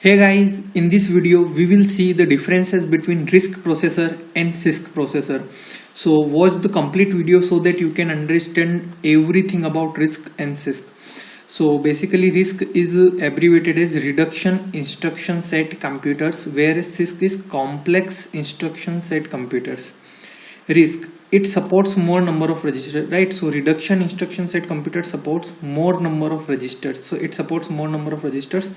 Hey guys, in this video we will see the differences between RISC processor and CISC processor. So watch the complete video so that you can understand everything about RISC and CISC. So basically RISC is abbreviated as reduction instruction set computers, whereas CISC is complex instruction set computers. RISC, it supports more number of registers, right? So reduction instruction set computer supports more number of registers, so it supports more number of registers.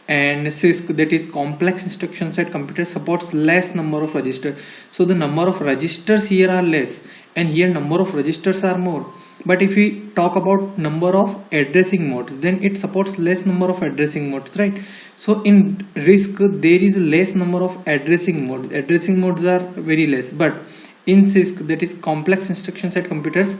And CISC, that is complex instruction set computer, supports less number of registers. So the number of registers here are less and here number of registers are more. But if we talk about number of addressing modes, then it supports less number of addressing modes, right? So in RISC there is less number of addressing modes. Addressing modes are very less, but in CISC, that is complex instruction set computers,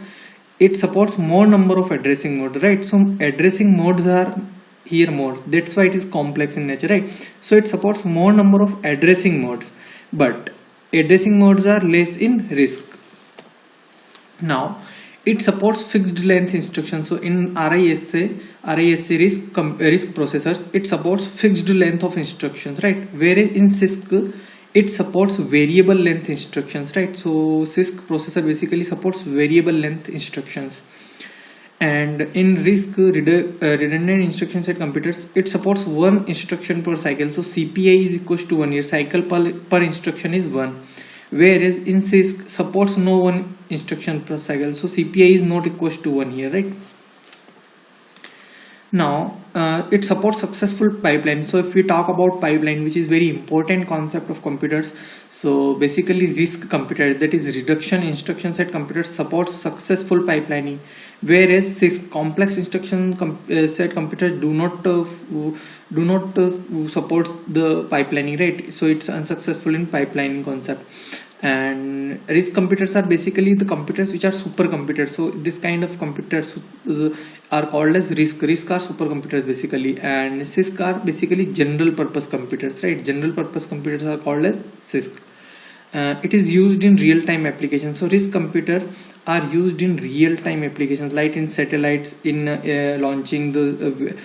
it supports more number of addressing modes, right? So addressing modes are here more, that's why it is complex in nature, right? So it supports more number of addressing modes, but addressing modes are less in RISC. Now it supports fixed length instructions. So in RISC RISC processors, it supports fixed length of instructions, right? Whereas in CISC it supports variable length instructions, right? So CISC processor basically supports variable length instructions. And in RISC redundant instruction set computers, it supports one instruction per cycle. So CPI is equals to 1 year, cycle per instruction is 1. Whereas in CISC supports no one instruction per cycle, so CPI is not equals to 1 year, right? Now it supports successful pipeline. So if we talk about pipeline, which is very important concept of computers, so basically RISC computer, that is reduction instruction set computers, supports successful pipelining, whereas CISC complex instruction set computers do not support the pipelining, right? So it's unsuccessful in pipelining concept. And RISC computers are basically the computers which are supercomputers. So this kind of computers are called as RISC. RISC are supercomputers basically, and CISC are basically general purpose computers, right? General purpose computers are called as CISC. It is used in real-time applications. So RISC computers are used in real-time applications, like in satellites, in launching the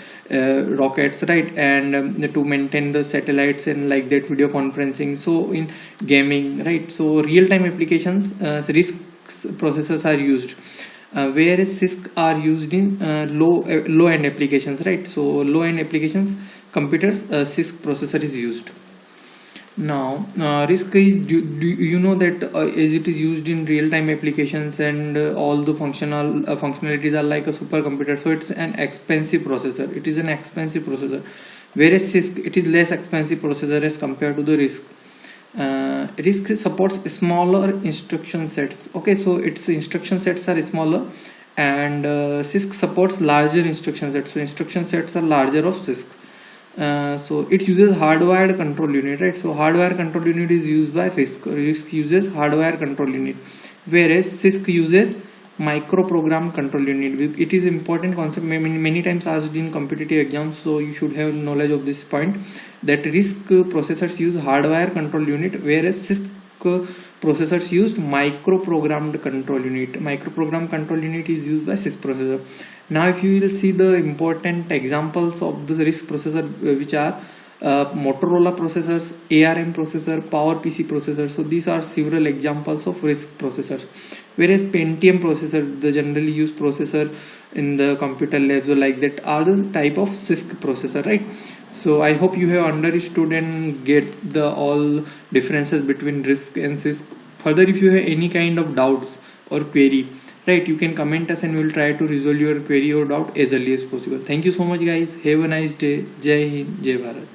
rockets, right? And to maintain the satellites and like that, video conferencing, so in gaming, right? So real-time applications, RISC processors are used, whereas CISC are used in low-end applications, right? So low-end applications computers, CISC processor is used. Now RISC is, do you know that as it is used in real-time applications and all the functionalities are like a supercomputer, so it's an expensive processor. It is an expensive processor, whereas CISC, it is less expensive processor as compared to the RISC. RISC supports smaller instruction sets. Okay, so its instruction sets are smaller, and CISC supports larger instruction sets. So instruction sets are larger of CISC. So it uses hardwired control unit, right? So hardware control unit is used by RISC. RISC uses hardware control unit, whereas CISC uses microprogram control unit. It is important concept, many times asked in competitive exams, so you should have knowledge of this point, that RISC processors use hardware control unit, whereas CISC processors used microprogrammed control unit. Microprogram control unit is used by CISC processor. Now if you will see the important examples of the RISC processor, which are Motorola processors, ARM processor, PowerPC processor. So these are several examples of RISC processors. Whereas Pentium processor, the generally used processor in the computer labs or like that, are the type of CISC processor, right? So I hope you have understood and get the all differences between RISC and CISC. Further, if you have any kind of doubts or query, right, you can comment us and we will try to resolve your query or doubt as early as possible. Thank you so much guys. Have a nice day. Jai Hind, Jai Bharat.